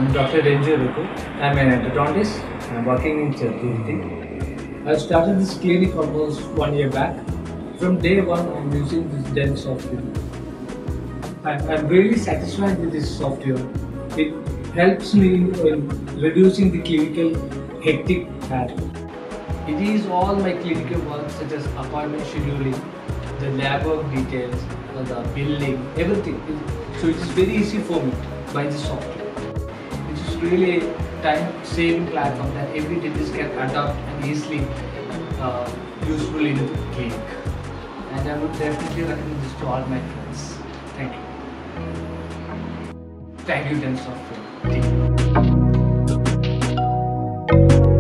I'm Dr. Ranju Raghu. I'm an endodontist. I'm working in Tirupati. I started this clinic almost 1 year back. From day one, I'm using this Dentsoftware. I'm really satisfied with this software. It helps me in reducing the clinical hectic pattern. It is all my clinical work such as appointment scheduling, the lab work details, the billing, everything. So it is very easy for me by this software. It is really a time-saving platform that every dentist can adopt and easily useful in the clinic. And I would definitely recommend this to all my friends. Thank you. Thank you, Dentsoftware team.